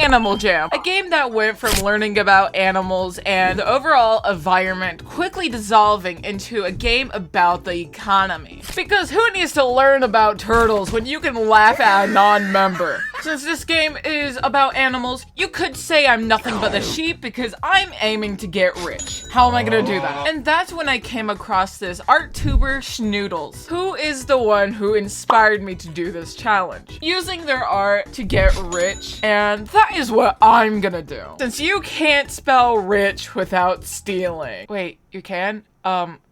Animal Jam, a game that went from learning about animals and the overall environment quickly dissolving into a game about the economy. Because who needs to learn about turtles when you can laugh at a non-member? Since this game is about animals, you could say I'm nothing but a sheep because I'm aiming to get rich. How am I gonna do that? And that's when I came across this art tuber Schnoodles, who is the one who inspired me to do this challenge, using their art to get rich, and that is what I'm gonna do. Since you can't spell rich without stealing. Wait, you can? Awkward!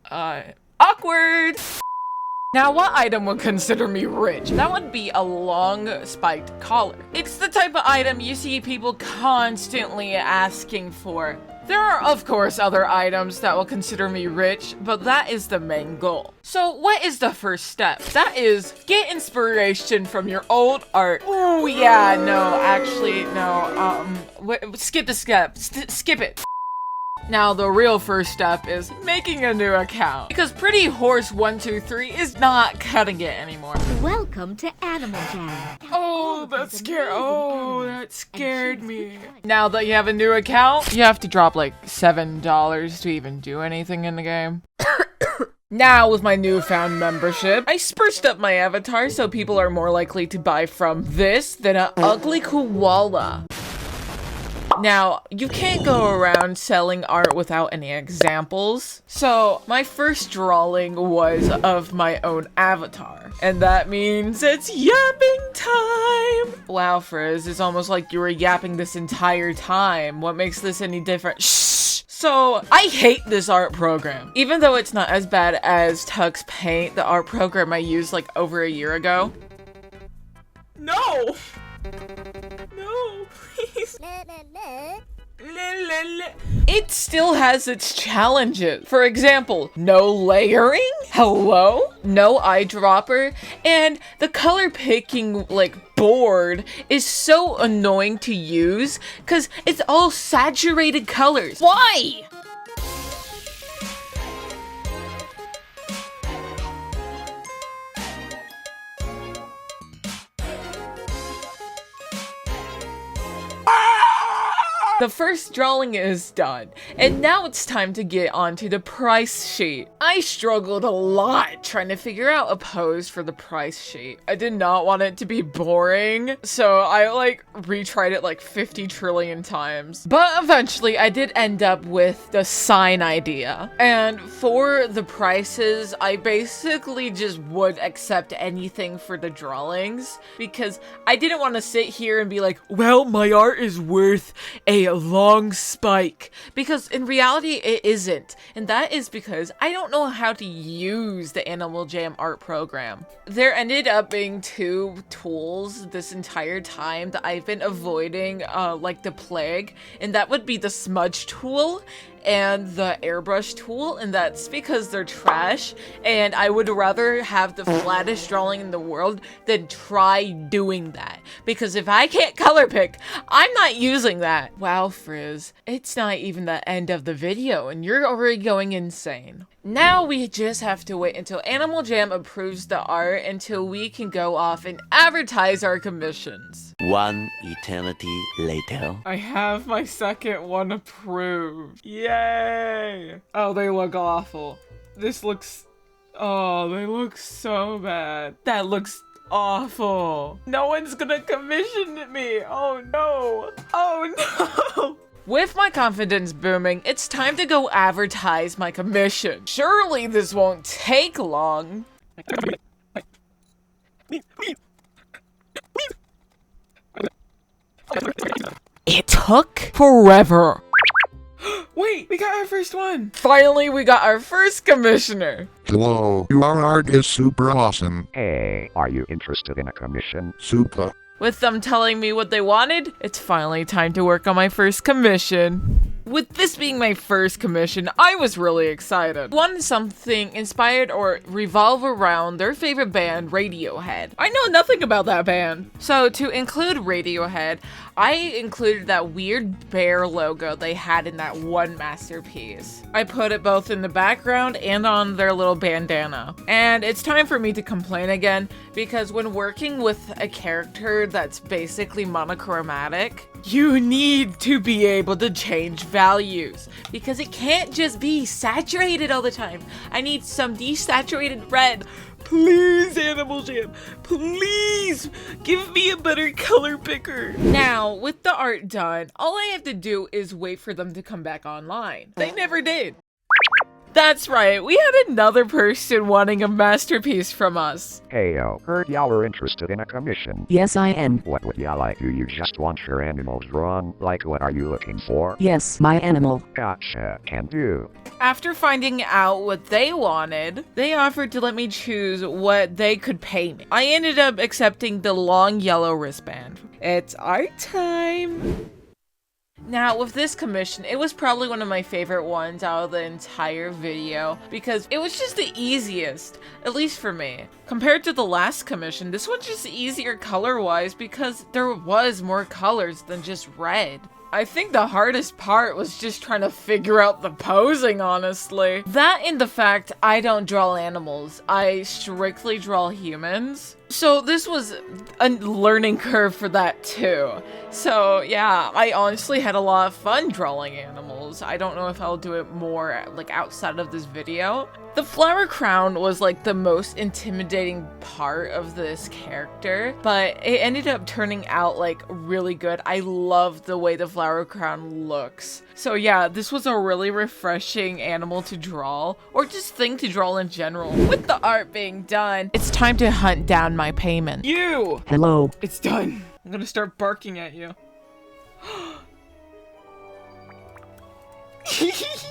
Now, what item would consider me rich? That would be a long spiked collar. It's the type of item you see people constantly asking for. There are, of course, other items that will consider me rich, but that is the main goal. So what is the first step? That is, get inspiration from your old art. Oh yeah, no, actually, no, skip the step, skip it. Now, the real first step is making a new account, because Pretty Horse 123 is not cutting it anymore. Welcome to Animal Jam. Oh, that scared me. Now that you have a new account, you have to drop like $7 to even do anything in the game. Now, with my newfound membership, I spruced up my avatar so people are more likely to buy from this than an ugly koala. Now, you can't go around selling art without any examples. So, my first drawing was of my own avatar. And that means it's yapping time! Wow, Frizz, it's almost like you were yapping this entire time. What makes this any different? Shh! So, I hate this art program. Even though it's not as bad as Tux Paint, the art program I used like over a year ago. No! No, please. It still has its challenges. For example, no layering? Hello? No eyedropper? And the color picking, like, board is so annoying to use because it's all saturated colors. Why? The first drawing is done, and now it's time to get onto the price sheet. I struggled a lot trying to figure out a pose for the price sheet. I did not want it to be boring, so I retried it like 50 trillion times. But eventually I did end up with the sign idea. And for the prices, I basically just would accept anything for the drawings because I didn't want to sit here and be like, well, my art is worth a long spike, because in reality it isn't, and that is because I don't know how to use the Animal Jam art program. There ended up being two tools this entire time that I've been avoiding like the plague, and that would be the smudge tool and the airbrush tool, and that's because they're trash, and I would rather have the flattest drawing in the world than try doing that, because if I can't color pick, I'm not using that. Wow, Frizz, it's not even the end of the video, and you're already going insane. Now we just have to wait until Animal Jam approves the art until we can go off and advertise our commissions. One eternity later. I have my second one approved. Yay! Oh, they look awful. This looks... Oh, they look so bad. That looks awful. No one's gonna commission me. Oh no. Oh no. With my confidence booming, it's time to go advertise my commission. Surely this won't take long. It took forever. Wait, we got our first one. Finally, we got our first commissioner. Hello, your art is super awesome. Hey, are you interested in a commission? Super. With them telling me what they wanted, it's finally time to work on my first commission. With this being my first commission, I was really excited. Wanted something inspired or revolve around their favorite band, Radiohead. I know nothing about that band. So to include Radiohead, I included that weird bear logo they had in that one masterpiece. I put it both in the background and on their little bandana. And it's time for me to complain again, because when working with a character that's basically monochromatic, You need to be able to change values because it can't just be saturated all the time. I need some desaturated red. Please, Animal Jam, please give me a better color picker. Now, with the art done, all I have to do is wait for them to come back online. They never did. That's right, we had another person wanting a masterpiece from us. Hey yo, heard y'all are interested in a commission. Yes, I am. What would y'all like? Do you just want your animals drawn? Like what are you looking for? Yes, my animal. Gotcha, can do. After finding out what they wanted, they offered to let me choose what they could pay me. I ended up accepting the long yellow wristband. It's art time. Now, with this commission, it was probably one of my favorite ones out of the entire video because it was just the easiest, at least for me. Compared to the last commission, this one's just easier color-wise because there was more colors than just red. I think the hardest part was just trying to figure out the posing, honestly. That and the fact I don't draw animals, I strictly draw humans. So this was a learning curve for that too. So yeah, I honestly had a lot of fun drawing animals. I don't know if I'll do it more like outside of this video. The flower crown was like the most intimidating part of this character, but it ended up turning out like really good. I love the way the flower crown looks. So yeah, this was a really refreshing animal to draw, or just thing to draw in general. With the art being done, it's time to hunt down my payment. You! Hello. It's done. I'm gonna start barking at you.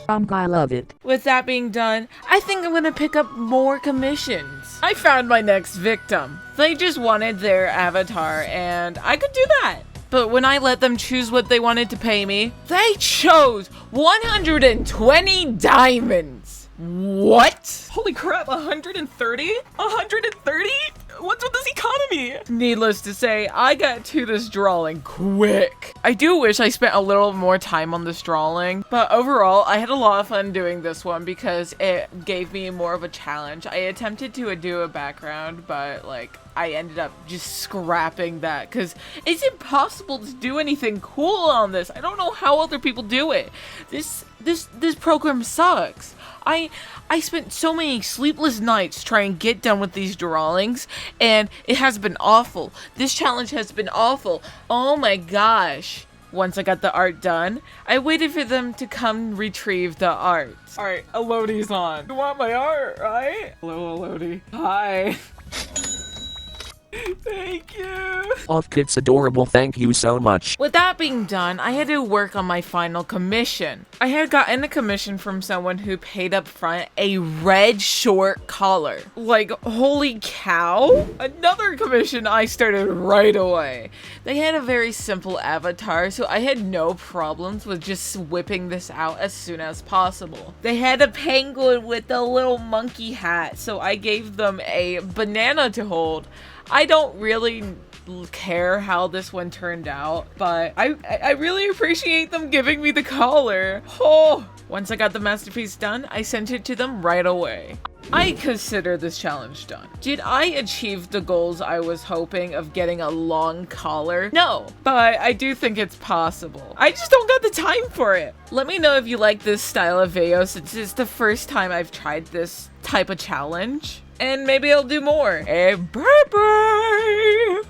I love it. With that being done, I think I'm gonna pick up more commissions. I found my next victim. They just wanted their avatar, and I could do that. But when I let them choose what they wanted to pay me, they chose 120 diamonds. What? Holy crap, 130? 130? What's with this economy? Needless to say, I got to this drawing quick. I do wish I spent a little more time on this drawing, but overall, I had a lot of fun doing this one because it gave me more of a challenge. I attempted to do a background, but like, I ended up just scrapping that because it's impossible to do anything cool on this. I don't know how other people do it. This program sucks. I spent so many sleepless nights trying to get done with these drawings, and it has been awful. This challenge has been awful. Oh my gosh. Once I got the art done, I waited for them to come retrieve the art. Alright, Elodie's on. You want my art, right? Hello, Elodie. Hi. Thank you. Oh, it's adorable. Thank you so much. With that being done, I had to work on my final commission. I had gotten a commission from someone who paid up front a red short collar. Like, holy cow. Another commission I started right away. They had a very simple avatar, so I had no problems with just whipping this out as soon as possible. They had a penguin with a little monkey hat, so I gave them a banana to hold. I don't really care how this one turned out, but I really appreciate them giving me the collar. Oh, once I got the masterpiece done, I sent it to them right away. I consider this challenge done. Did I achieve the goals I was hoping of getting a long collar? No, but I do think it's possible. I just don't got the time for it. Let me know if you like this style of video since it's the first time I've tried this type of challenge. And maybe I'll do more. And bye-bye!